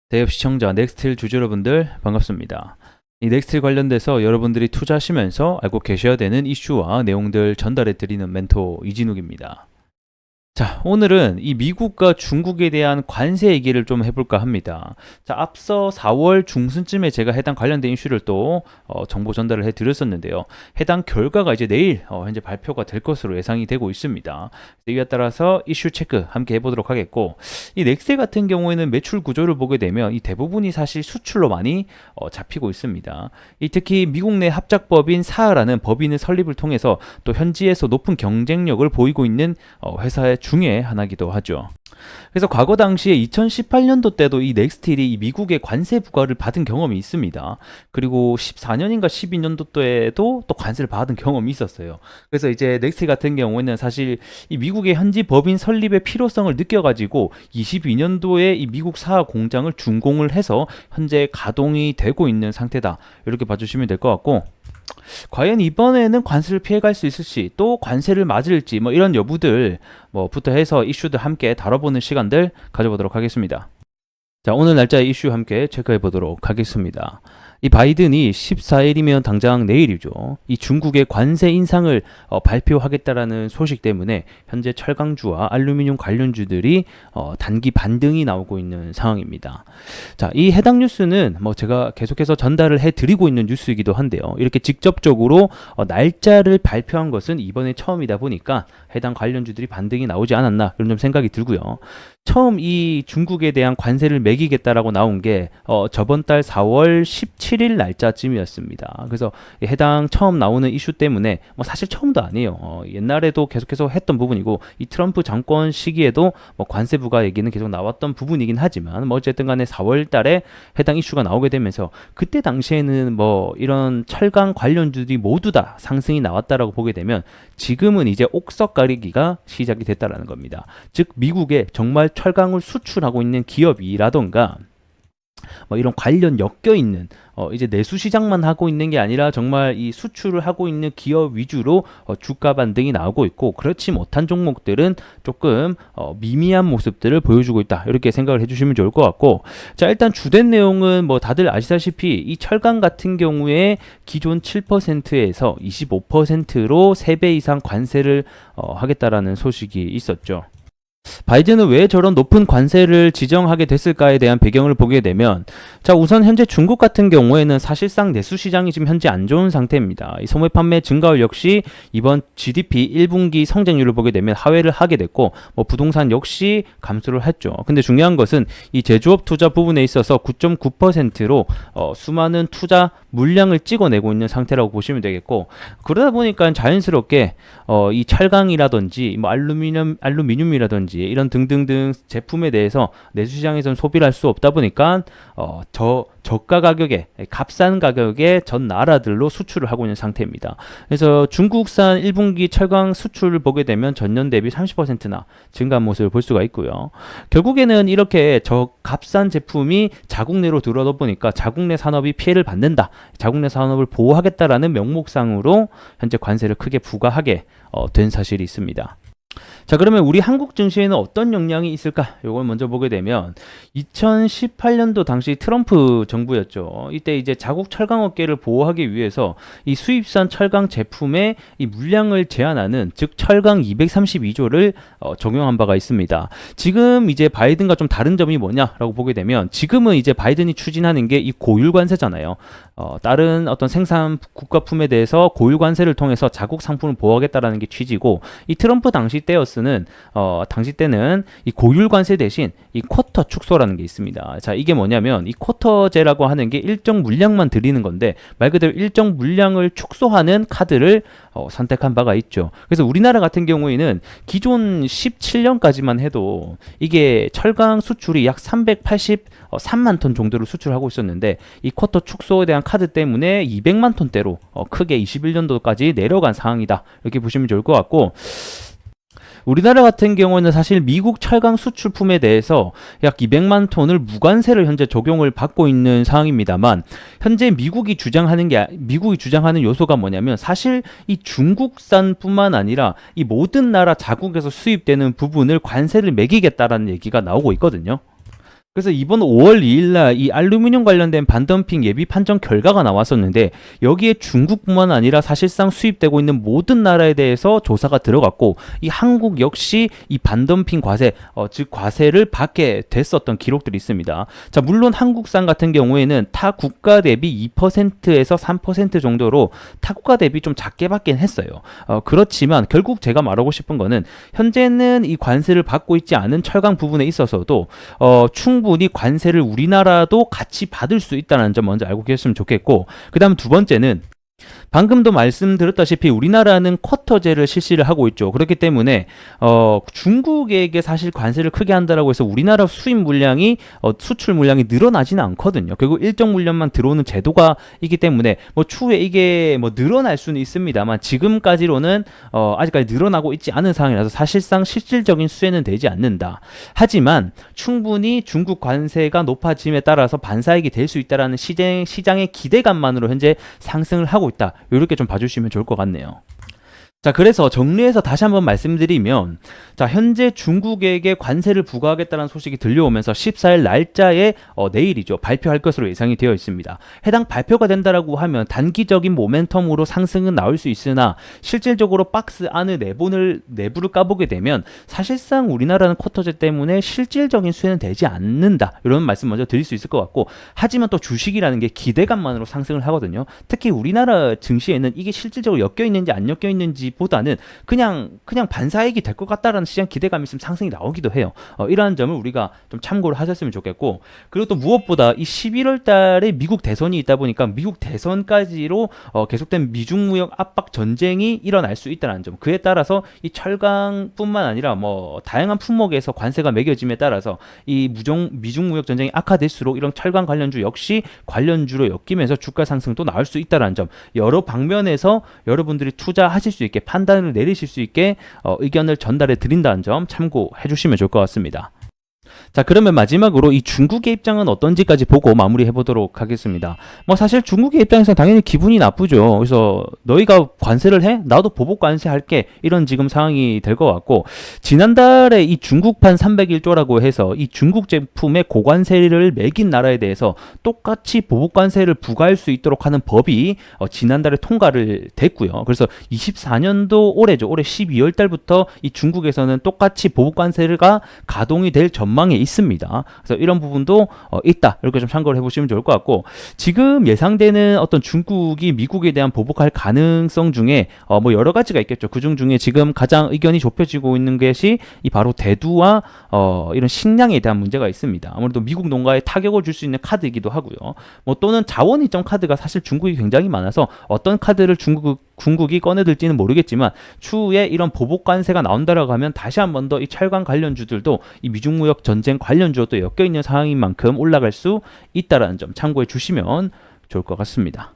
대협 시청자 넥스틸 주주 여러분들 반갑습니다. 이 넥스틸 관련돼서 여러분들이 투자하시면서 알고 계셔야 되는 이슈와 내용들 전달해 드리는 멘토 이진욱입니다. 자, 오늘은 이 미국과 중국에 대한 관세 얘기를 좀 해볼까 합니다. 자, 앞서 4월 중순쯤에 제가 해당 관련된 이슈를 또 정보 전달을 해드렸었는데요. 해당 결과가 이제 내일 현재 발표가 될 것으로 예상이 되고 있습니다. 이에 따라서 이슈 체크 함께 해보도록 하겠고, 이 넥셀 같은 경우에는 매출 구조를 보게 되면 이 대부분이 사실 수출로 많이 잡히고 있습니다. 이 특히 미국 내 합작법인 사하라는 법인의 설립을 통해서 또 현지에서 높은 경쟁력을 보이고 있는 회사의 중에 하나이기도 하죠. 그래서 과거 당시에 2018년도 때도 이 넥스틸이 이 미국의 관세 부과를 받은 경험이 있습니다. 그리고 14년인가 12년도 때에도 또 관세를 받은 경험이 있었어요. 그래서 이제 넥스틸 같은 경우에는 사실 이 미국의 현지 법인 설립의 필요성을 느껴가지고 22년도에 이 미국 사하 공장을 준공을 해서 현재 가동이 되고 있는 상태다. 이렇게 봐주시면 될 것 같고, 과연 이번에는 관세를 피해갈 수 있을지, 또 관세를 맞을지, 뭐 이런 여부들 부터 해서 이슈들 함께 다뤄보는 시간들 가져보도록 하겠습니다. 자, 오늘 날짜의 이슈 함께 체크해 보도록 하겠습니다. 이 바이든이 14일이면 당장 내일이죠. 이 중국의 관세 인상을 발표하겠다라는 소식 때문에 현재 철강주와 알루미늄 관련주들이 단기 반등이 나오고 있는 상황입니다. 자, 이 해당 뉴스는 제가 계속해서 전달을 해드리고 있는 뉴스이기도 한데요. 이렇게 직접적으로 날짜를 발표한 것은 이번에 처음이다 보니까 해당 관련주들이 반등이 나오지 않았나 이런 좀 생각이 들고요. 처음 이 중국에 대한 관세를 매기겠다라고 나온 게 저번 달 4월 17일 날짜쯤이었습니다. 그래서 해당 처음 나오는 이슈 때문에 사실 처음도 아니에요. 옛날에도 계속해서 했던 부분이고, 이 트럼프 정권 시기에도 관세 부과 얘기는 계속 나왔던 부분이긴 하지만 어쨌든 간에 4월 달에 해당 이슈가 나오게 되면서 그때 당시에는 이런 철강 관련주들이 모두 다 상승이 나왔다라고 보게 되면 지금은 이제 옥석 가리기가 시작이 됐다라는 겁니다. 즉 미국에 정말 철강을 수출하고 있는 기업이라던가 이런 관련 엮여 있는 이제 내수 시장만 하고 있는 게 아니라 정말 이 수출을 하고 있는 기업 위주로 주가 반등이 나오고 있고, 그렇지 못한 종목들은 조금 미미한 모습들을 보여주고 있다, 이렇게 생각을 해주시면 좋을 것 같고, 자, 일단 주된 내용은 다들 아시다시피 이 철강 같은 경우에 기존 7%에서 25%로 3배 이상 관세를 하겠다라는 소식이 있었죠. 바이든은 왜 저런 높은 관세를 지정하게 됐을까에 대한 배경을 보게 되면, 자, 우선 현재 중국 같은 경우에는 사실상 내수 시장이 지금 현재 안 좋은 상태입니다. 이 소매 판매 증가율 역시 이번 GDP 1분기 성장률을 보게 되면 하회를 하게 됐고, 부동산 역시 감소를 했죠. 근데 중요한 것은 이 제조업 투자 부분에 있어서 9.9%로 수많은 투자 물량을 찍어내고 있는 상태라고 보시면 되겠고, 그러다 보니까 자연스럽게 이 철강이라든지 알루미늄이라든지 이런 등등등 제품에 대해서 내수시장에서는 소비를 할 수 없다 보니까 저가 가격에, 값싼 가격에 전 나라들로 수출을 하고 있는 상태입니다. 그래서 중국산 1분기 철강 수출을 보게 되면 전년 대비 30%나 증가한 모습을 볼 수가 있고요. 결국에는 이렇게 값싼 제품이 자국 내로 들어오다 보니까 자국 내 산업이 피해를 받는다, 자국 내 산업을 보호하겠다라는 명목상으로 현재 관세를 크게 부과하게 된 사실이 있습니다. 자, 그러면 우리 한국 증시에는 어떤 영향이 있을까? 이걸 먼저 보게 되면 2018년도 당시 트럼프 정부였죠. 이때 이제 자국 철강 업계를 보호하기 위해서 이 수입산 철강 제품의 이 물량을 제한하는, 즉 철강 232조를 적용한 바가 있습니다. 지금 이제 바이든과 좀 다른 점이 뭐냐라고 보게 되면, 지금은 이제 바이든이 추진하는 게 이 고율 관세잖아요. 다른 어떤 생산 국가품에 대해서 고율 관세를 통해서 자국 상품을 보호하겠다라는 게 취지고, 이 트럼프 당시 때는 이 고율 관세 대신 이 쿼터 축소라는 게 있습니다. 자, 이게 뭐냐면 이 쿼터제라고 하는 게 일정 물량만 드리는 건데, 말 그대로 일정 물량을 축소하는 카드를 선택한 바가 있죠. 그래서 우리나라 같은 경우에는 기존 17년까지만 해도 이게 철강 수출이 약 383만 톤 정도를 수출하고 있었는데, 이 쿼터 축소에 대한 카드 때문에 200만 톤대로 크게 21년도까지 내려간 상황이다, 이렇게 보시면 좋을 것 같고, 우리나라 같은 경우는 사실 미국 철강 수출품에 대해서 약 200만 톤을 무관세를 현재 적용을 받고 있는 상황입니다만, 현재 미국이 주장하는 요소가 뭐냐면, 사실 이 중국산뿐만 아니라 이 모든 나라 자국에서 수입되는 부분을 관세를 매기겠다라는 얘기가 나오고 있거든요. 그래서 이번 5월 2일 날 이 알루미늄 관련된 반덤핑 예비 판정 결과가 나왔었는데 여기에 중국뿐만 아니라 사실상 수입되고 있는 모든 나라에 대해서 조사가 들어갔고 이 한국 역시 이 반덤핑 과세 즉 과세를 받게 됐었던 기록들이 있습니다. 자, 물론 한국산 같은 경우에는 타 국가 대비 2%에서 3% 정도로 타 국가 대비 좀 작게 받긴 했어요. 그렇지만 결국 제가 말하고 싶은 거는 현재는 이 관세를 받고 있지 않은 철강 부분에 있어서도 충분히 관세를 우리나라도 같이 받을 수 있다는 점 먼저 알고 계셨으면 좋겠고, 그 다음 두 번째는 방금도 말씀드렸다시피 우리나라는 쿼터제를 실시를 하고 있죠. 그렇기 때문에 중국에게 사실 관세를 크게 한다라고 해서 우리나라 수입 물량이 수출 물량이 늘어나지는 않거든요. 결국 일정 물량만 들어오는 제도가 있기 때문에 뭐 추후에 이게 뭐 늘어날 수는 있습니다만 지금까지로는 아직까지 늘어나고 있지 않은 상황이라서 사실상 실질적인 수혜는 되지 않는다. 하지만 충분히 중국 관세가 높아짐에 따라서 반사익이 될 수 있다라는 시장의 기대감만으로 현재 상승을 하고 있다. 이렇게 좀 봐주시면 좋을 것 같네요. 자, 그래서 정리해서 다시 한번 말씀드리면, 자, 현재 중국에게 관세를 부과하겠다는 소식이 들려오면서 14일 날짜에 내일이죠, 발표할 것으로 예상이 되어 있습니다. 해당 발표가 된다라고 하면 단기적인 모멘텀으로 상승은 나올 수 있으나 실질적으로 박스 안을 내부를 까보게 되면 사실상 우리나라는 쿼터제 때문에 실질적인 수혜는 되지 않는다, 이런 말씀 먼저 드릴 수 있을 것 같고, 하지만 또 주식이라는 게 기대감만으로 상승을 하거든요. 특히 우리나라 증시에는 이게 실질적으로 엮여 있는지 안 엮여 있는지 보다는 그냥 반사익이 될 것 같다라는 시장 기대감이 있으면 상승이 나오기도 해요. 이러한 점을 우리가 좀 참고를 하셨으면 좋겠고, 그리고 또 무엇보다 이 11월 달에 미국 대선이 있다 보니까 미국 대선까지로 계속된 미중 무역 압박 전쟁이 일어날 수 있다는 점, 그에 따라서 이 철강뿐만 아니라 뭐 다양한 품목에서 관세가 매겨짐에 따라서 이 미중 무역 전쟁이 악화될수록 이런 철강 관련주 역시 관련주로 엮이면서 주가 상승도 나올 수 있다는 점, 여러 방면에서 여러분들이 투자하실 수 있게 판단을 내리실 수 있게 의견을 전달해 드린다는 점 참고해 주시면 좋을 것 같습니다. 자, 그러면 마지막으로 이 중국의 입장은 어떤지까지 보고 마무리해 보도록 하겠습니다. 뭐 사실 중국의 입장에서는 당연히 기분이 나쁘죠. 그래서 너희가 관세를 해? 나도 보복 관세할게. 이런 지금 상황이 될 것 같고, 지난달에 이 중국판 301조라고 해서 이 중국 제품의 고관세를 매긴 나라에 대해서 똑같이 보복 관세를 부과할 수 있도록 하는 법이 지난달에 통과를 됐고요. 그래서 24년도 올해죠. 올해 12월 달부터 이 중국에서는 똑같이 보복 관세가 가동이 될 전망이 있습니다. 그래서 이런 부분도 있다, 이렇게 좀 참고를 해보시면 좋을 것 같고, 지금 예상되는 어떤 중국이 미국에 대한 보복할 가능성 중에 뭐 여러 가지가 있겠죠. 그중 중에 지금 가장 의견이 좁혀지고 있는 것이 이 바로 대두와 이런 식량에 대한 문제가 있습니다. 아무래도 미국 농가에 타격을 줄 수 있는 카드이기도 하고요. 뭐 또는 자원 이전 카드가 사실 중국이 굉장히 많아서 어떤 카드를 중국이 꺼내들지는 모르겠지만 추후에 이런 보복 관세가 나온다라고 하면 다시 한 번 더 이 철강 관련주들도 이 미중 무역 전쟁 관련주와 또 엮여 있는 상황인 만큼 올라갈 수 있다라는 점 참고해 주시면 좋을 것 같습니다.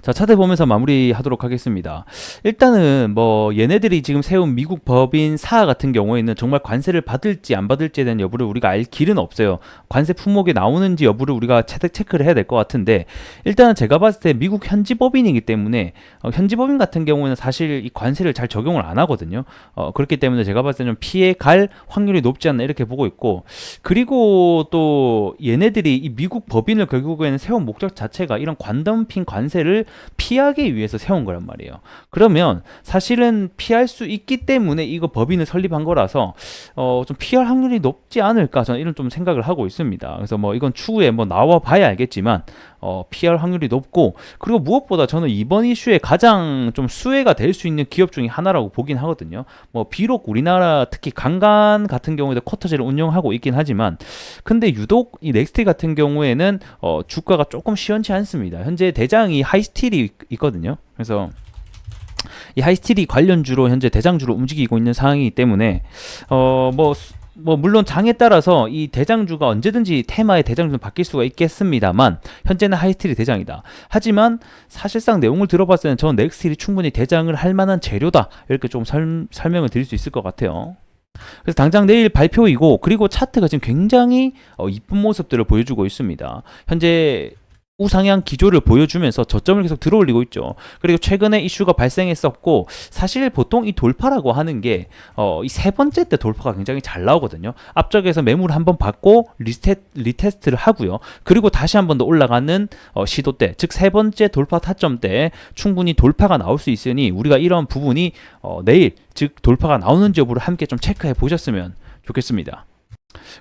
자, 차트 보면서 마무리하도록 하겠습니다. 일단은 뭐 얘네들이 지금 세운 미국 법인 사하 같은 경우에는 정말 관세를 받을지 안 받을지에 대한 여부를 우리가 알 길은 없어요. 관세 품목이 나오는지 여부를 우리가 체크를 해야 될 것 같은데, 일단은 제가 봤을 때 미국 현지 법인이기 때문에 현지 법인 같은 경우에는 사실 이 관세를 잘 적용을 안 하거든요. 그렇기 때문에 제가 봤을 때 좀 피해 갈 확률이 높지 않나 이렇게 보고 있고, 그리고 또 얘네들이 이 미국 법인을 결국에는 세운 목적 자체가 이런 관덤핑 관세를 피하기 위해서 세운 거란 말이에요. 그러면 사실은 피할 수 있기 때문에 이거 법인을 설립한 거라서 좀 피할 확률이 높지 않을까, 저는 이런 좀 생각을 하고 있습니다. 그래서 뭐 이건 추후에 뭐 나와 봐야 알겠지만 피할 확률이 높고, 그리고 무엇보다 저는 이번 이슈에 가장 좀 수혜가 될 수 있는 기업 중에 하나라고 보긴 하거든요. 뭐 비록 우리나라 특히 강간 같은 경우에도 쿼터제를 운영하고 있긴 하지만, 근데 유독 이 넥스트 같은 경우에는 주가가 조금 시원치 않습니다. 현재 대장이 하이스틸이 있거든요. 그래서 이 하이스틸이 관련주로 현재 대장주로 움직이고 있는 상황이기 때문에 뭐 물론 장에 따라서 이 대장주가 언제든지 테마의 대장주는 바뀔 수가 있겠습니다만 현재는 하이스틸이 대장이다. 하지만 사실상 내용을 들어봤을 때는 저는 넥스틸이 충분히 대장을 할 만한 재료다, 이렇게 좀 설명을 드릴 수 있을 것 같아요. 그래서 당장 내일 발표이고, 그리고 차트가 지금 굉장히 이쁜 모습들을 보여주고 있습니다. 현재 우상향 기조를 보여주면서 저점을 계속 들어올리고 있죠. 그리고 최근에 이슈가 발생했었고, 사실 보통 이 돌파라고 하는 게 이 세 번째 때 돌파가 굉장히 잘 나오거든요. 앞쪽에서 매물 한번 받고 리테스트를 하고요. 그리고 다시 한 번 더 올라가는 시도 때, 즉 세 번째 돌파 타점 때 충분히 돌파가 나올 수 있으니 우리가 이런 부분이 내일, 즉 돌파가 나오는지 여부를 함께 좀 체크해 보셨으면 좋겠습니다.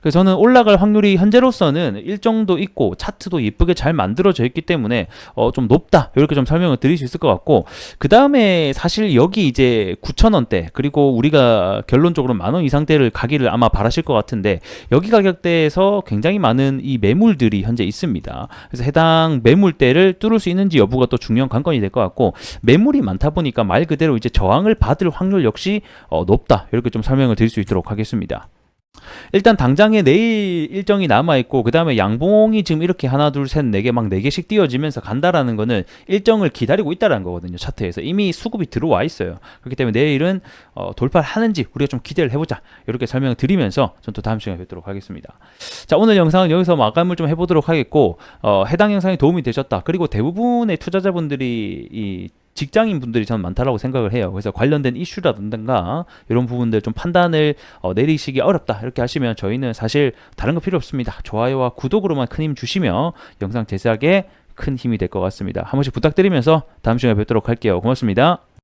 그래서 저는 올라갈 확률이 현재로서는 일정도 있고 차트도 예쁘게 잘 만들어져 있기 때문에 좀 높다, 이렇게 좀 설명을 드릴 수 있을 것 같고, 그 다음에 사실 여기 이제 9,000원대, 그리고 우리가 결론적으로 10,000원 이상대를 가기를 아마 바라실 것 같은데, 여기 가격대에서 굉장히 많은 이 매물들이 현재 있습니다. 그래서 해당 매물대를 뚫을 수 있는지 여부가 또 중요한 관건이 될 것 같고, 매물이 많다 보니까 말 그대로 이제 저항을 받을 확률 역시 높다, 이렇게 좀 설명을 드릴 수 있도록 하겠습니다. 일단 당장에 내일 일정이 남아있고, 그 다음에 양봉이 지금 이렇게 하나 둘 셋 네 개 막 네 개씩 띄어지면서 간다라는 거는 일정을 기다리고 있다라는 거거든요. 차트에서 이미 수급이 들어와 있어요. 그렇기 때문에 내일은 돌파를 하는지 우리가 좀 기대를 해보자, 이렇게 설명을 드리면서 전 또 다음 시간에 뵙도록 하겠습니다. 자, 오늘 영상은 여기서 마감을 좀 해보도록 하겠고, 해당 영상이 도움이 되셨다, 그리고 대부분의 투자자분들이 이 직장인 분들이 저는 많다라고 생각을 해요. 그래서 관련된 이슈라든가 이런 부분들 좀 판단을 내리시기 어렵다, 이렇게 하시면 저희는 사실 다른 거 필요 없습니다. 좋아요와 구독으로만 큰 힘 주시면 영상 제작에 큰 힘이 될 것 같습니다. 한 번씩 부탁드리면서 다음 시간에 뵙도록 할게요. 고맙습니다.